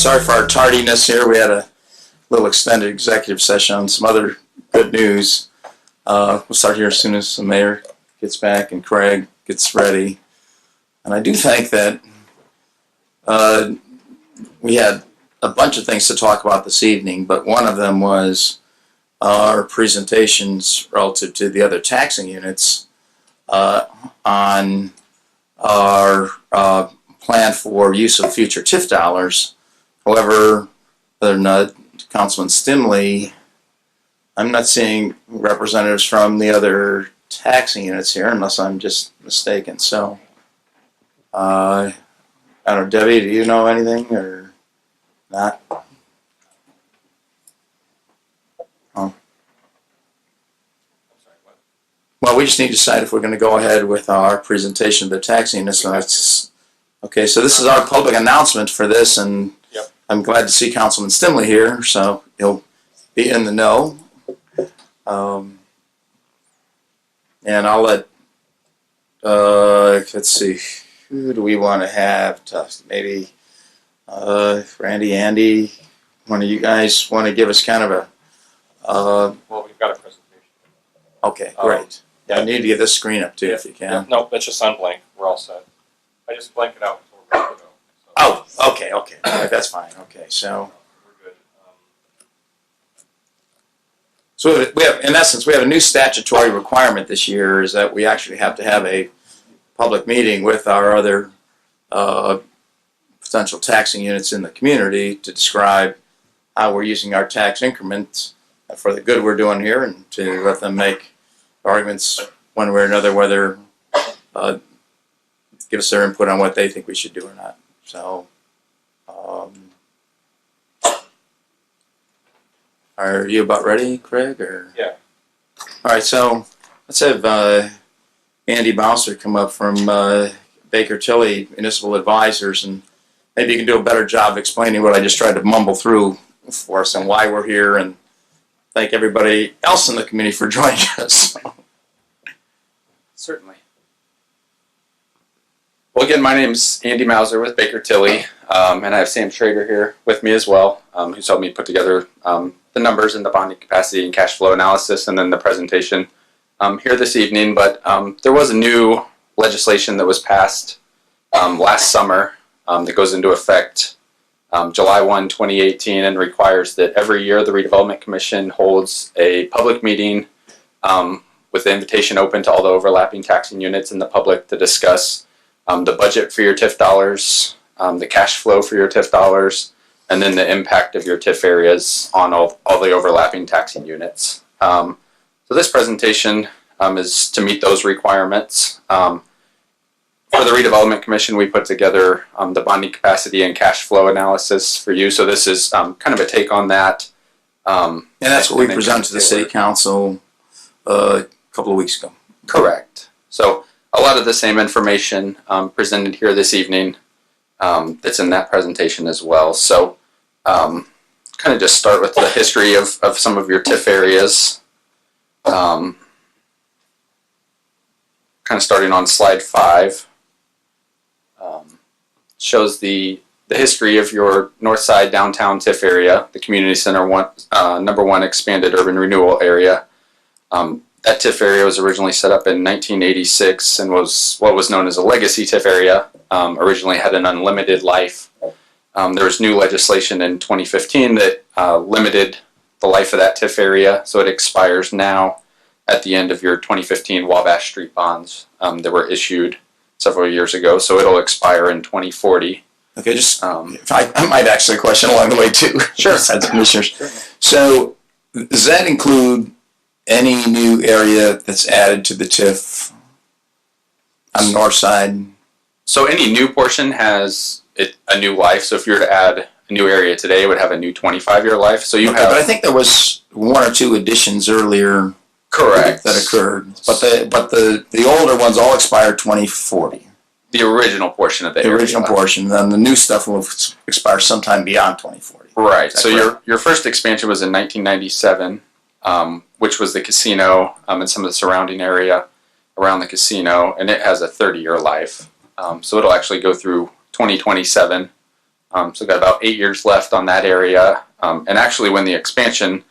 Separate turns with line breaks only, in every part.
Sorry for our tardiness here. We had a little extended executive session on some other good news. We'll start here as soon as the mayor gets back and Craig gets ready. And I do think that we had a bunch of things to talk about this evening, but one of them was our presentations relative to the other taxing units on our plan for use of future TIF dollars. However, other than Councilman Stimley, I'm not seeing representatives from the other taxing units here, unless I'm just mistaken. So, I don't know, Debbie, do you know anything or not? Oh. Well, we just need to decide if we're going to go ahead with our presentation of the taxing units. So that's, okay, so this is our public announcement for this, and
yep.
I'm glad to see Councilman Stimley here, so he'll be in the know. And I'll let, let's see, who do we want to have? Maybe Randy, Andy, one of you guys want to give us kind of a...
well, we've got a presentation.
Okay, great. I need to get this screen up too, if you can.
Yeah, no, that's just on blank. We're all set. I just blank it out until we're ready to go. So,
Oh, okay. All right, that's fine. Okay, so...
we're good.
So we have, in essence, we have a new statutory requirement this year is that we actually have to have a public meeting with our other potential taxing units in the community to describe how we're using our tax increments for the good we're doing here, and to let them make arguments one way or another whether give us their input on what they think we should do or not. So, are you about ready, Craig? Or?
Yeah.
All right, so let's have Andy Bowser come up from Baker Tilly Municipal Advisors, and maybe you can do a better job explaining what I just tried to mumble through for us and why we're here, and thank everybody else in the community for joining us.
Certainly. Well, again, my name's Andy Mauser with Baker Tilly, and I have Sam Schrader here with me as well, who's helped me put together the numbers and the bonding capacity and cash flow analysis, and then the presentation here this evening. But there was a new legislation that was passed last summer that goes into effect July 1, 2018, and requires that every year the Redevelopment Commission holds a public meeting with the invitation open to all the overlapping taxing units and the public to discuss the budget for your TIF dollars, the cash flow for your TIF dollars, and then the impact of your TIF areas on all the overlapping taxing units. So this presentation is to meet those requirements. For the Redevelopment Commission, we put together the bonding capacity and cash flow analysis for you. So this is kind of a take on that.
And that's what we presented to the City Council a couple of weeks ago.
Correct. So a lot of the same information presented here this evening that's in that presentation as well. So kind of just start with the history of some of your TIF areas. Kind of starting on slide 5. Shows the history of your North Side downtown TIF area, the community center number 1 expanded urban renewal area. That TIF area was originally set up in 1986 and was what was known as a legacy TIF area. Originally had an unlimited life. There was new legislation in 2015 that limited the life of that TIF area, so it expires now at the end of your 2015 Wabash Street bonds that were issued several years ago, so it'll expire in 2040.
Okay, just if I might ask a question along the way too.
Sure.
Besides commissioners. Sure. So does that include any new area that's added to the TIF on the north side?
So any new portion has a new life. So if you were to add a new area today, it would have a new 25-year life. So you have.
But I think there was 1 or 2 additions earlier.
Correct.
That occurred, but the older ones all expired 2040.
The original portion of
the original portion, then the new stuff will expire sometime beyond 2040.
Right. So your first expansion was in 1997, which was the casino and some of the surrounding area around the casino, and it has a 30-year life. So it'll actually go through 2027 So we've got about 8 years left on that area. And actually, when the expansion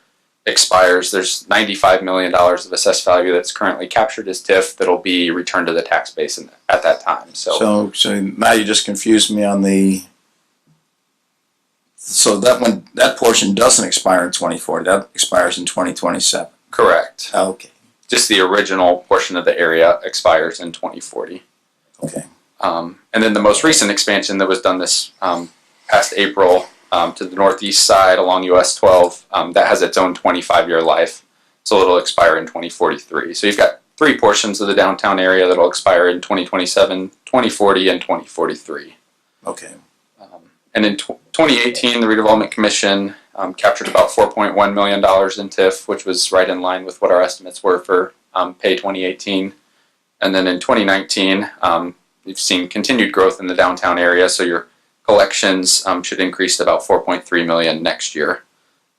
expires, there's $95 million of assessed value that's currently captured as TIF that'll be returned to the tax base at that time.
So now you just confused me on the. So that portion doesn't expire in 2040. That expires in 2027.
Correct.
Okay.
Just the original portion of the area expires in 2040.
Okay.
And then the most recent expansion that was done this past April to the northeast side along US 12, that has its own 25-year life. So it'll expire in 2043. So you've got 3 portions of the downtown area that'll expire in 2027, 2040, and 2043.
Okay.
And in 2018, the Redevelopment Commission captured about $4.1 million in TIF, which was right in line with what our estimates were for pay 2018. And then in 2019, we've seen continued growth in the downtown area, so your collections should increase to about $4.3 million next year.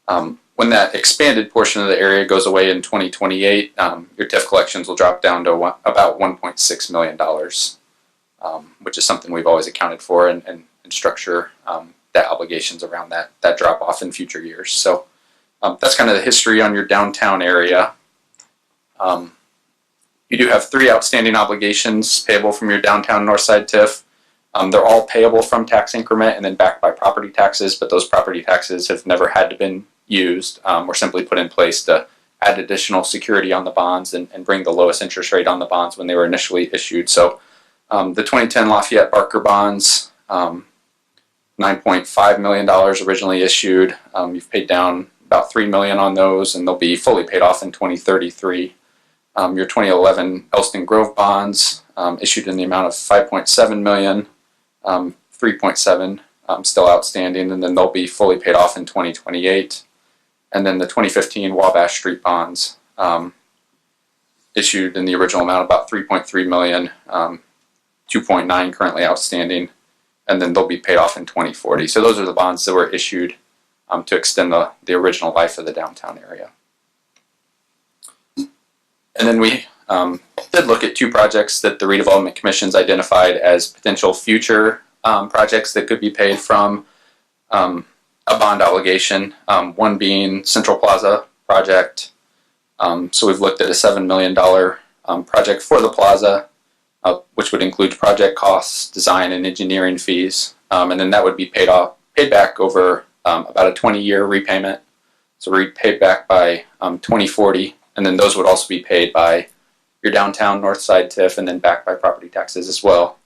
When that expanded portion of the area goes away in 2028, your TIF collections will drop down to about $1.6 million, which is something we've always accounted for and structure debt obligations around that drop off in future years. So that's kind of the history on your downtown area. You do have 3 outstanding obligations payable from your downtown Northside TIF. They're all payable from tax increment and then backed by property taxes, but those property taxes have never had to been used or simply put in place to add additional security on the bonds and bring the lowest interest rate on the bonds when they were initially issued. So the 2010 Lafayette Barker bonds, $9.5 million originally issued. You've paid down about $3 million on those, and they'll be fully paid off in 2033. Your 2011 Elston Grove bonds issued in the amount of $5.7 million, 3.7 still outstanding, and then they'll be fully paid off in 2028. And then the 2015 Wabash Street bonds issued in the original amount about $3.3 million, 2.9 currently outstanding, and then they'll be paid off in 2040. So those are the bonds that were issued to extend the original life of the downtown area. And then we did look at 2 projects that the Redevelopment Commission's identified as potential future projects that could be paid from a bond obligation, one being Central Plaza project. So we've looked at a $7 million project for the plaza, which would include project costs, design and engineering fees, and then that would be paid back over about a 20-year repayment. So we're paid back by 2040, and then those would also be paid by your downtown Northside TIF and then backed by property taxes as well.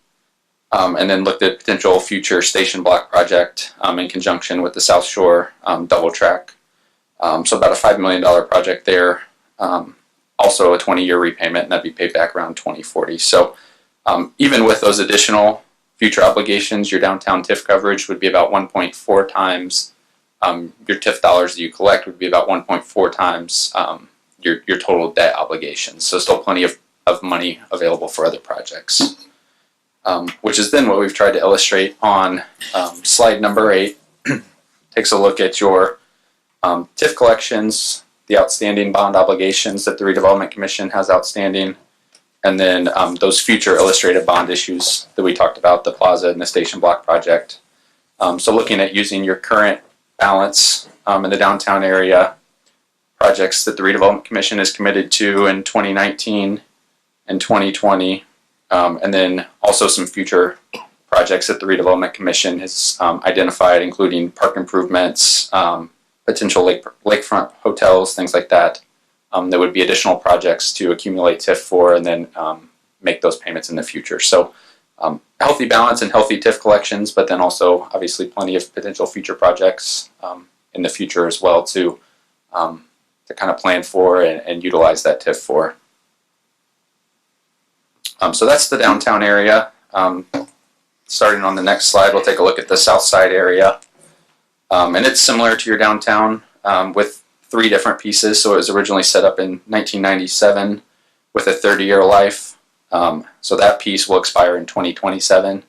And then looked at potential future station block project in conjunction with the South Shore double track. So about a $5 million project there. Also a 20-year repayment, and that'd be paid back around 2040. So even with those additional future obligations, your downtown TIF coverage would be about 1.4 times. Your TIF dollars that you collect would be about 1.4 times your total debt obligations. So still plenty of money available for other projects. Which is then what we've tried to illustrate on slide number 8. Takes a look at your TIF collections, the outstanding bond obligations that the Redevelopment Commission has outstanding, and then those future illustrated bond issues that we talked about, the plaza and the station block project. So looking at using your current balance in the downtown area, projects that the Redevelopment Commission is committed to in 2019 and 2020, and then also some future projects that the Redevelopment Commission has identified, including park improvements, potential lakefront hotels, things like that. There would be additional projects to accumulate TIF for and then make those payments in the future. So healthy balance and healthy TIF collections, but then also obviously plenty of potential future projects in the future as well to kind of plan for and utilize that TIF for. So that's the downtown area. Starting on the next slide, we'll take a look at the south side area. And it's similar to your downtown with 3 different pieces. So it was originally set up in 1997 with a 30-year life. So that piece will expire in 2027.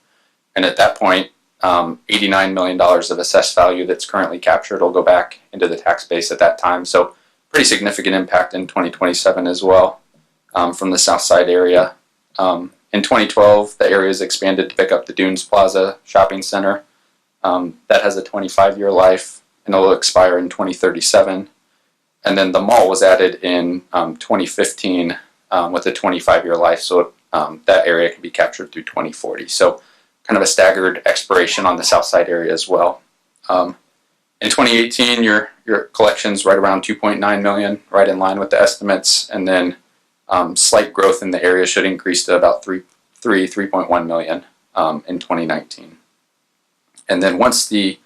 And at that point, $89 million of assessed value that's currently captured will go back into the tax base at that time. So pretty significant impact in 2027 as well from the south side area. In 2012, the area is expanded to pick up the Dunes Plaza Shopping Center. That has a 25-year life, and it'll expire in 2037. And then the mall was added in 2015 with a 25-year life, so that area can be captured through 2040. So kind of a staggered expiration on the south side area as well. In 2018, your collection's right around 2.9 million, right in line with the estimates, and then slight growth in the area should increase to about 3.1 million in 2019. And then once the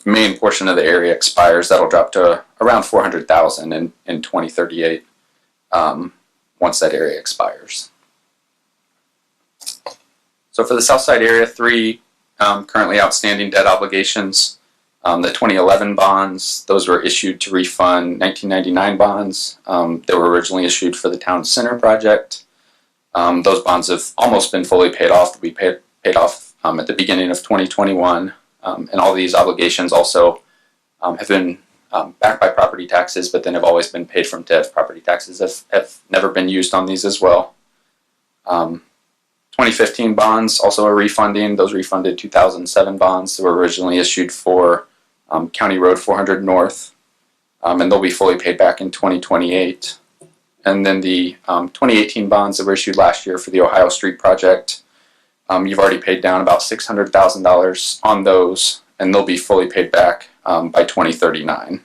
main portion of the area expires, that'll drop to around 400,000 in 2038 once that area expires. So for the south side area, 3 currently outstanding debt obligations. The 2011 bonds, those were issued to refund 1999 bonds. They were originally issued for the town center project. Those bonds have almost been fully paid off. They'll be paid off at the beginning of 2021. And all these obligations also have been backed by property taxes, but then have always been paid from TIF. Property taxes have never been used on these as well. 2015 bonds also are refunding. Those refunded 2007 bonds that were originally issued for County Road 400 North, and they'll be fully paid back in 2028. And then the 2018 bonds that were issued last year for the Ohio Street project, you've already paid down about $600,000 on those, and they'll be fully paid back by 2039.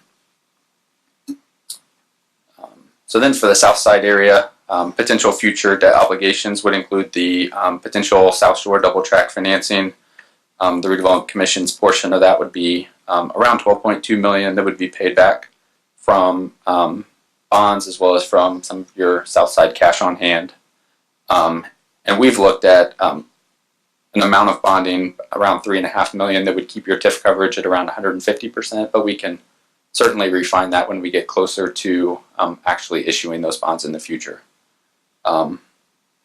So then for the south side area, potential future debt obligations would include the potential South Shore double track financing. The Redevelopment Commission's portion of that would be around $12.2 million that would be paid back from bonds as well as from some of your south side cash on hand. And we've looked at an amount of bonding around $3.5 million that would keep your TIF coverage at around 150%, but we can certainly refine that when we get closer to actually issuing those bonds in the future. And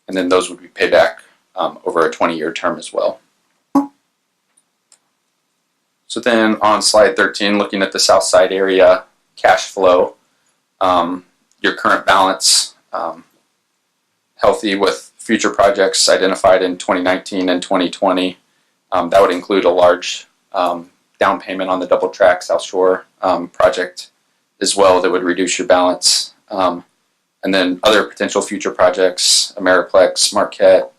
then those would be paid back over a 20-year term as well. So then on slide 13, looking at the south side area cash flow, your current balance, healthy with future projects identified in 2019 and 2020. That would include a large down payment on the double track South Shore project as well that would reduce your balance. And then other potential future projects, Ameriplex, Marquette,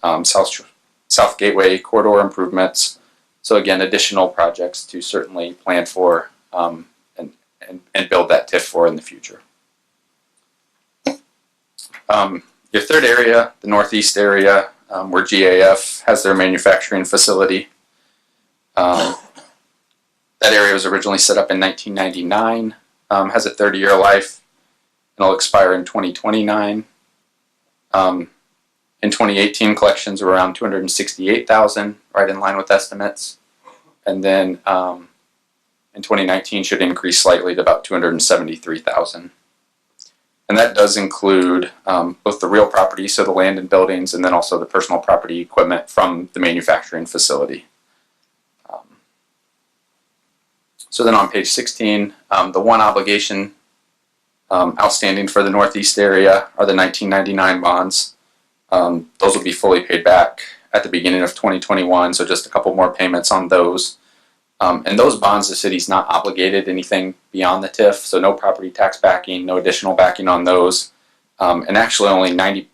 South Gateway corridor improvements. So again, additional projects to certainly plan for and build that TIF for in the future. Your third area, the northeast area, where GAF has their manufacturing facility. That area was originally set up in 1999, has a 30-year life, and will expire in 2029. In 2018, collections were around $268,000, right in line with estimates. And then in 2019 should increase slightly to about $273,000. And that does include both the real property, so the land and buildings, and then also the personal property equipment from the manufacturing facility. So then on page 16, the one obligation outstanding for the northeast area are the 1999 bonds. Those will be fully paid back at the beginning of 2021, so just a couple more payments on those. And those bonds, the city's not obligated anything beyond the TIF, so no property tax backing, no additional backing on those. And actually only 90%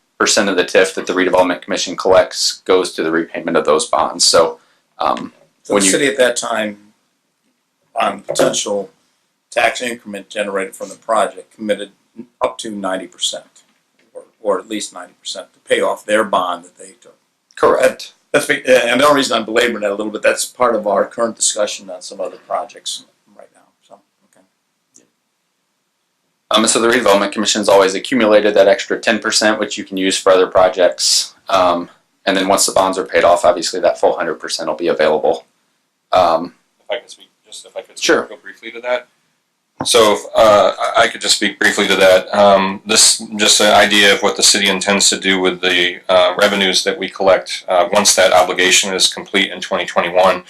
of the TIF that the Redevelopment Commission collects goes to the repayment of those bonds. So
So the city at that time, on potential tax increment generated from the project, committed up to 90%, or at least 90% to pay off their bond that they took.
correct.
And the only reason I'm belaboring that a little bit, that's part of our current discussion on some other projects right now. So, okay.
So the Redevelopment Commission's always accumulated that extra 10%, which you can use for other projects. And then once the bonds are paid off, obviously that full 100% will be available.
If I could speak,
Sure.
real briefly to that. So I could just speak briefly to that. This just an idea of what the city intends to do with the revenues that we collect once that obligation is complete in 2021.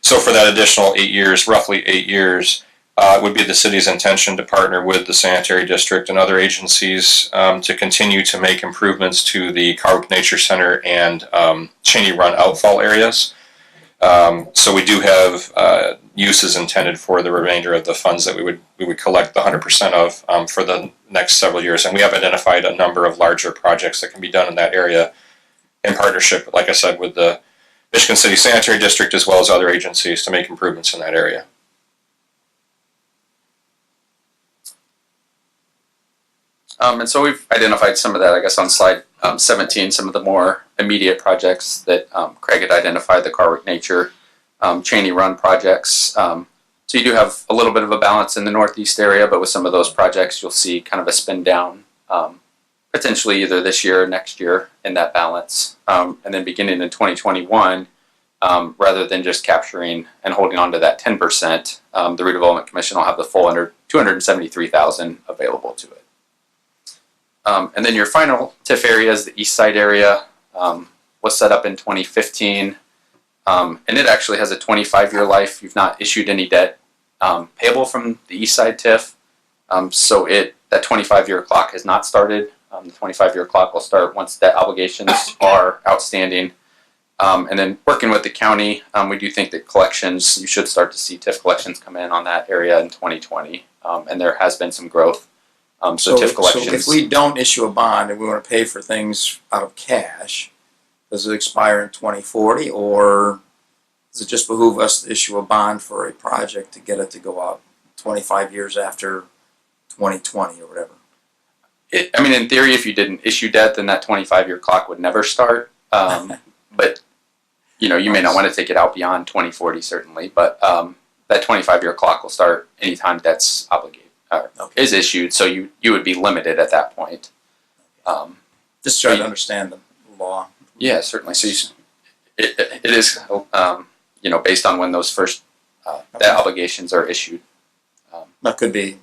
So for that additional 8 years, roughly 8 years, it would be the city's intention to partner with the sanitary district and other agencies to continue to make improvements to the Carwick Nature Center and Cheney Run outfall areas. So we do have uses intended for the remainder of the funds that we would collect the 100% of for the next several years, and we have identified a number of larger projects that can be done in that area in partnership, like I said, with the Michigan City Sanitary District as well as other agencies to make improvements in that area.
And so we've identified some of that, I guess, on slide 17, some of the more immediate projects that Craig had identified, the Carwick Nature, Cheney Run projects. So you do have a little bit of a balance in the northeast area, but with some of those projects, you'll see kind of a spin down, potentially either this year or next year in that balance. And then beginning in 2021, rather than just capturing and holding on to that 10%, the Redevelopment Commission will have the full under $273,000 available to it. And then your final TIF area is the east side area, was set up in 2015, and it actually has a 25-year life. You've not issued any debt payable from the east side TIF, so that 25-year clock has not started. The 25-year clock will start once debt obligations are outstanding. And then working with the county, we do think that collections, you should start to see TIF collections come in on that area in 2020, and there has been some growth. So TIF collections.
So if we don't issue a bond and we want to pay for things out of cash, does it expire in 2040, or does it just behoove us to issue a bond for a project to get it to go out 25 years after 2020 or whatever?
I mean, in theory, if you didn't issue debt, then that 25-year clock would never start. But you may not want to take it out beyond 2040, certainly. But that 25-year clock will start anytime debt's obligated. Is issued, so you would be limited at that point.
Just trying to understand the law.
Yeah, certainly. So it is, based on when those first debt obligations are issued.
That could be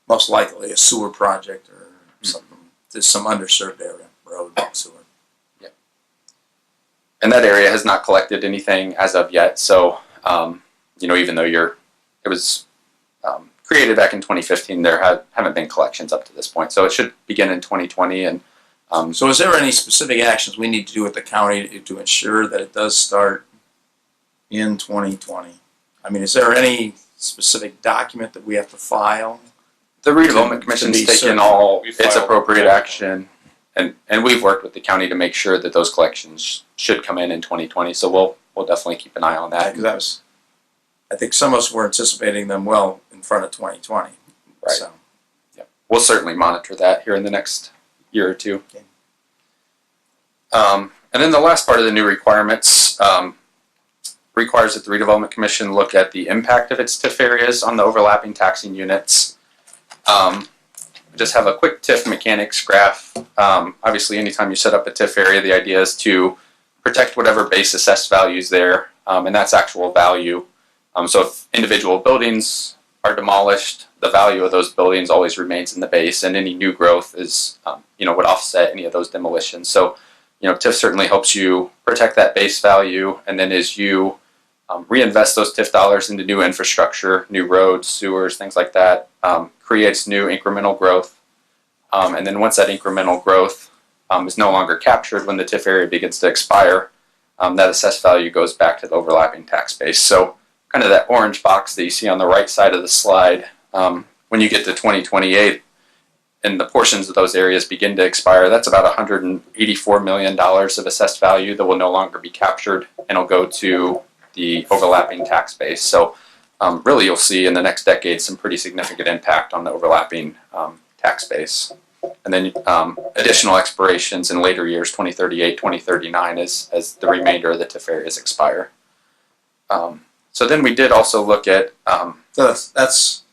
most likely a sewer project or something. There's some underserved area, road, sewer.
Yeah. And that area has not collected anything as of yet. So, even though it was created back in 2015, there haven't been collections up to this point. So it should begin in 2020. And
so is there any specific actions we need to do with the county to ensure that it does start in 2020? I mean, is there any specific document that we have to file?
The Redevelopment Commission's taken all its appropriate action, and we've worked with the county to make sure that those collections should come in 2020. So we'll definitely keep an eye on that.
Because I think some of us were anticipating them well in front of 2020.
Right.
So.
Yeah. We'll certainly monitor that here in the next year or two.
Okay.
And then the last part of the new requirements requires that the Redevelopment Commission look at the impact of its TIF areas on the overlapping taxing units. Just have a quick TIF mechanics graph. Obviously, anytime you set up a TIF area, the idea is to protect whatever base assessed value is there, and that's actual value. So if individual buildings are demolished, the value of those buildings always remains in the base, and any new growth is, would offset any of those demolitions. So, TIF certainly helps you protect that base value, and then as you reinvest those TIF dollars into new infrastructure, new roads, sewers, things like that, creates new incremental growth. And then once that incremental growth is no longer captured when the TIF area begins to expire, that assessed value goes back to the overlapping tax base. So kind of that orange box that you see on the right side of the slide, when you get to 2028 and the portions of those areas begin to expire, that's about $184 million of assessed value that will no longer be captured and will go to the overlapping tax base. So really you'll see in the next decade some pretty significant impact on the overlapping tax base. And then additional expirations in later years, 2038, 2039, as the remainder of the TIF areas expire. So then we did also look at...
So that's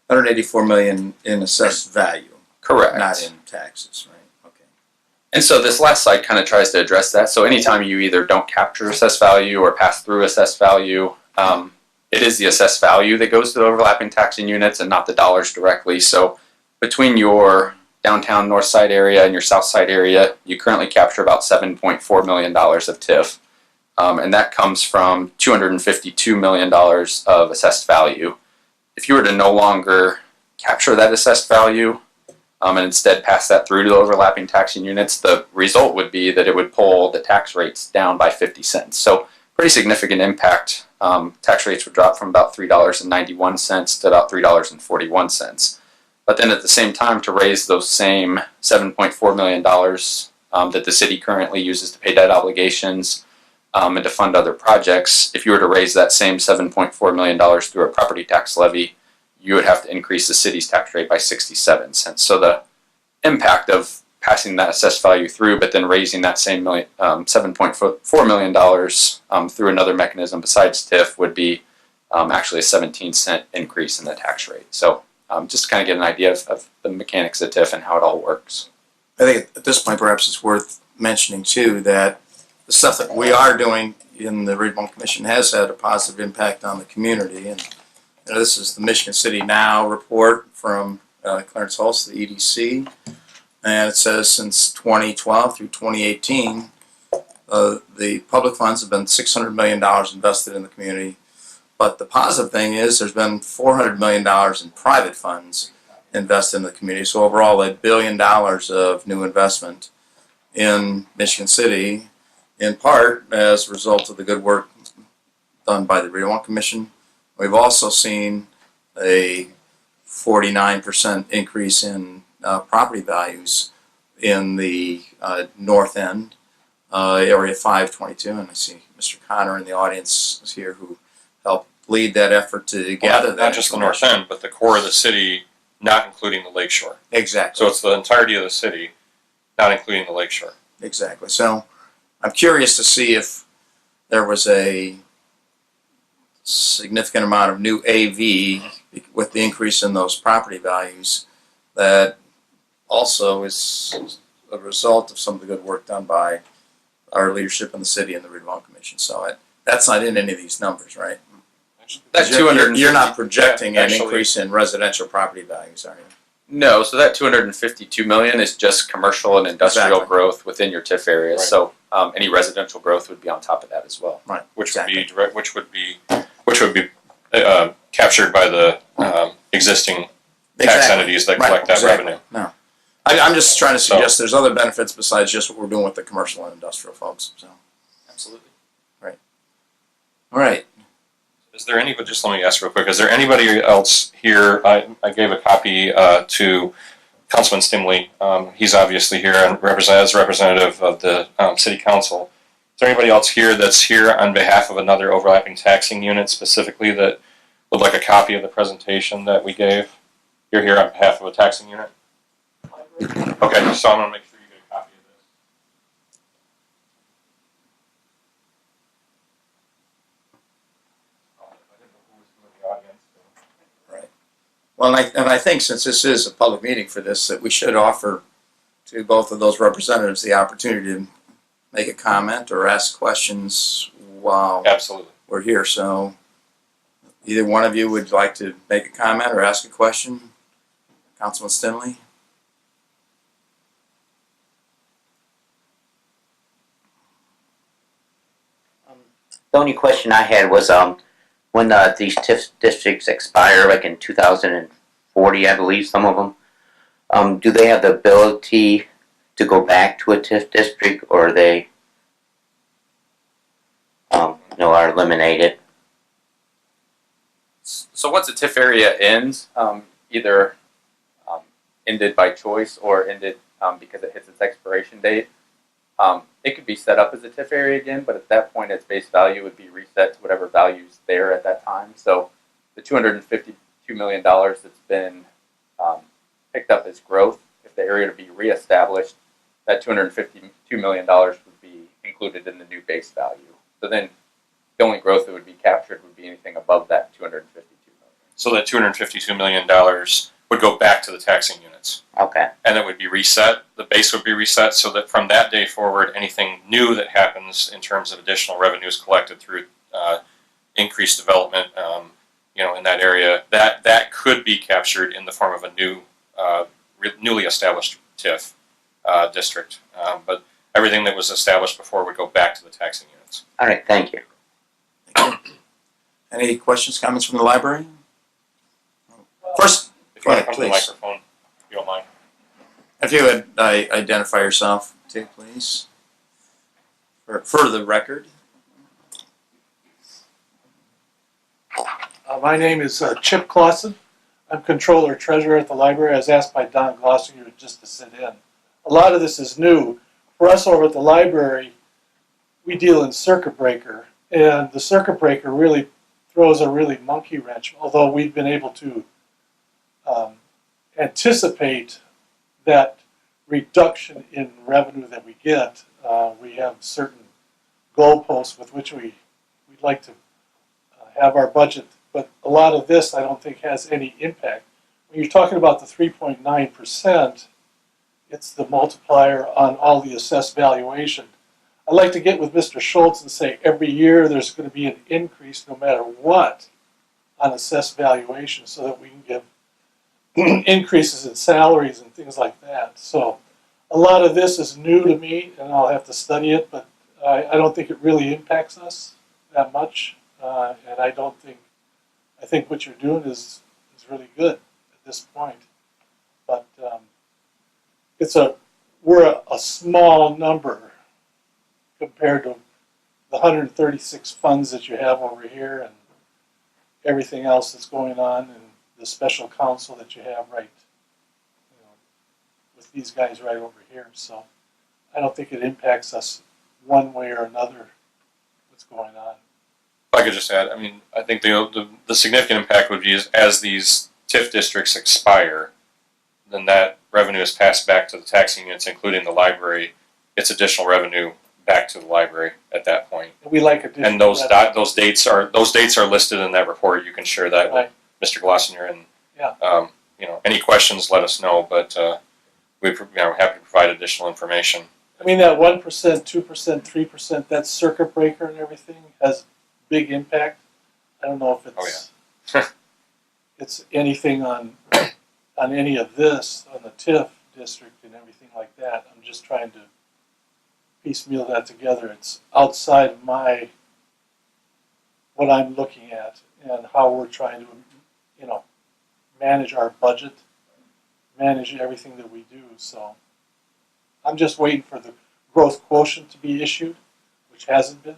$184 million in assessed value.
Correct.
Not in taxes, right? Okay.
And so this last slide kind of tries to address that. So anytime you either don't capture assessed value or pass through assessed value, it is the assessed value that goes to the overlapping taxing units and not the dollars directly. So between your downtown north side area and your south side area, you currently capture about $7.4 million of TIF. And that comes from $252 million of assessed value. If you were to no longer capture that assessed value and instead pass that through to the overlapping taxing units, the result would be that it would pull the tax rates down by 50 cents. So pretty significant impact. Tax rates would drop from about $3.91 to about $3.41. But then at the same time, to raise those same $7.4 million that the city currently uses to pay debt obligations and to fund other projects, if you were to raise that same $7.4 million through a property tax levy, you would have to increase the city's tax rate by 67 cents. So the impact of passing that assessed value through, but then raising that same $7.4 million through another mechanism besides TIF would be actually a 17-cent increase in the tax rate. So just to kind of get an idea of the mechanics of TIF and how it all works.
I think at this point, perhaps it's worth mentioning too that the stuff that we are doing in the Redevelopment Commission has had a positive impact on the community. And this is the Michigan City Now report from Clarence Hulse, the EDC. And it says since 2012 through 2018, the public funds have been $600 million invested in the community. But the positive thing is there's been $400 million in private funds invested in the community. So overall, $1 billion of new investment in Michigan City, in part as a result of the good work done by the Redevelopment Commission. We've also seen a 49% increase in property values in the north end, area 522, and I see Mr. Connor in the audience is here who helped lead that effort to gather that.
Not just the north end, but the core of the city, not including the lakeshore.
Exactly.
So it's the entirety of the city, not including the lakeshore.
Exactly. So I'm curious to see if there was a significant amount of new AV with the increase in those property values that also is a result of some of the good work done by our leadership in the city and the Redevelopment Commission. So that's not in any of these numbers, right?
That
You're not projecting an
actually,
increase in residential property values, are you?
No, so that $252 million is just commercial and industrial
Exactly.
growth within your TIF areas.
Right.
So any residential growth would be on top of that as well.
Right.
Which
Exactly.
would be direct, which would be captured by the existing tax
Exactly.
entities that
Right.
collect that
Exactly.
revenue.
No. I'm just trying to suggest there's other benefits besides just what we're doing with the commercial and industrial folks. So,
Absolutely.
all right.
Is there any? But just let me ask real quick. Is there anybody else here? I gave a copy to Councilman Stimley. He's obviously here and as representative of the City Council. Is there anybody else here that's here on behalf of another overlapping taxing unit specifically that would like a copy of the presentation that we gave? You're here on behalf of a taxing unit? Okay, so I'm going to make sure you get a copy of this. I didn't know who was in the audience.
Right. Well, and I think since this is a public meeting for this, that we should offer to both of those representatives the opportunity to make a comment or ask questions while
Absolutely.
we're here. So either one of you would like to make a comment or ask a question? Councilman Stinley?
The only question I had was when these TIF districts expire, like in 2040, I believe, some of them, do they have the ability to go back to a TIF district, or are they are eliminated?
So once a TIF area ends, either ended by choice or ended because it hits its expiration date, it could be set up as a TIF area again, but at that point its base value would be reset to whatever value's there at that time. So the $252 million that's been picked up as growth, if the area to be reestablished, that $252 million would be included in the new base value. So then the only growth that would be captured would be anything above that $252 million.
So that $252 million would go back to the taxing units.
Okay.
And it would be reset, the base would be reset, so that from that day forward, anything new that happens in terms of additional revenues collected through increased development, in that area, that could be captured in the form of a new, newly established TIF district. But everything that was established before would go back to the taxing units.
All right. Thank you.
Thank you. Any questions, comments from the library? First,
If you want
ahead,
to come to the
please.
microphone, if you don't mind.
If you would identify yourself too, please, for the record.
My name is Chip Clausen. I'm controller treasurer at the library. I was asked by Don Glossinger just to sit in. A lot of this is new. For us over at the library, we deal in circuit breaker, and the circuit breaker really throws a really monkey wrench, although we've been able to anticipate that reduction in revenue that we get. We have certain goalposts with which we'd like to have our budget, but a lot of this I don't think has any impact. When you're talking about the 3.9%, it's the multiplier on all the assessed valuation. I'd like to get with Mr. Schultz and say every year there's going to be an increase no matter what on assessed valuation so that we can give increases in salaries and things like that. So a lot of this is new to me and I'll have to study it, but I don't think it really impacts us that much. And I think what you're doing is really good at this point. But we're a small number compared to the 136 funds that you have over here and everything else that's going on and the special counsel that you have with these guys right over here. So I don't think it impacts us one way or another what's going on.
If I could just add, I mean, I think the significant impact would be as these TIF districts expire, then that revenue is passed back to the taxing units, including the library. It's additional revenue back to the library at that point.
We like additional
And those
revenue.
those dates are listed in that report. You can share that
Right.
with Mr. Glossinger, and
Yeah.
any questions, let us know. But we're happy to provide additional information.
I mean, that 1%, 2%, 3%, that circuit breaker and everything has big impact. I don't know if it's it's anything on any of this, on the TIF district and everything like that. I'm just trying to piecemeal that together. It's outside of what I'm looking at and how we're trying to, manage our budget, manage everything that we do. So I'm just waiting for the growth quotient to be issued, which hasn't been.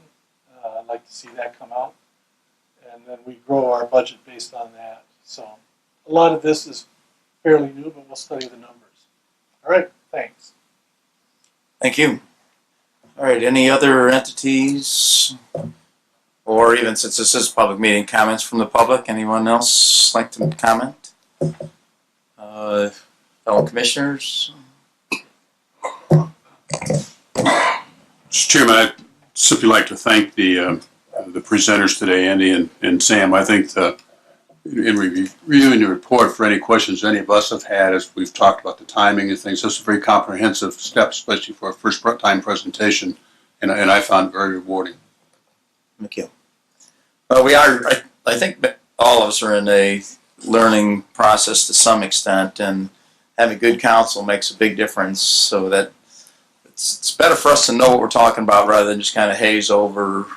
I'd like to see that come out. And then we grow our budget based on that. So a lot of this is fairly new, but we'll study the numbers. All right, thanks.
Thank you. All right, any other entities, or even since this is a public meeting, comments from the public? Anyone else like to comment? Fellow commissioners?
Mr. Chairman, I'd simply like to thank the presenters today, Andy and Sam. I think in reviewing the report, for any questions any of us have had as we've talked about the timing and things, this is a very comprehensive step, especially for a first time presentation, and I found it very rewarding.
Thank you. Well, we are, I think all of us are in a learning process to some extent, and having good counsel makes a big difference, so that it's better for us to know what we're talking about rather than just kind of haze over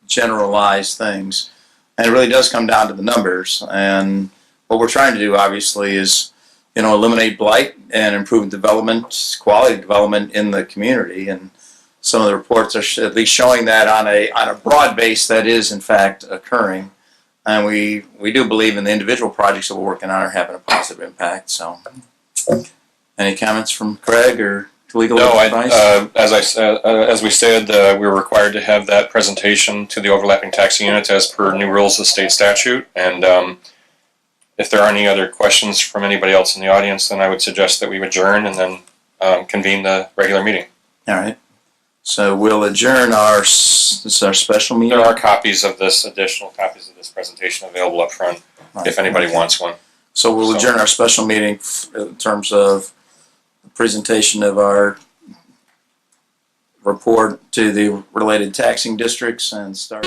generalized things. And it really does come down to the numbers. And what we're trying to do, obviously, is eliminate blight and improve development, quality development in the community. And some of the reports are at least showing that on a broad base that is in fact occurring. And we do believe in the individual projects that we're working on are having a positive impact. So, any comments from Craig or legal advice?
As we said, we were required to have that presentation to the overlapping taxing units as per new rules of state statute. And if there are any other questions from anybody else in the audience, then I would suggest that we adjourn and then convene the regular meeting.
All right. So we'll adjourn this is our special meeting.
There are additional copies of this presentation available up front if anybody wants one.
So we'll adjourn our special meeting in terms of the presentation of our report to the related taxing districts and start.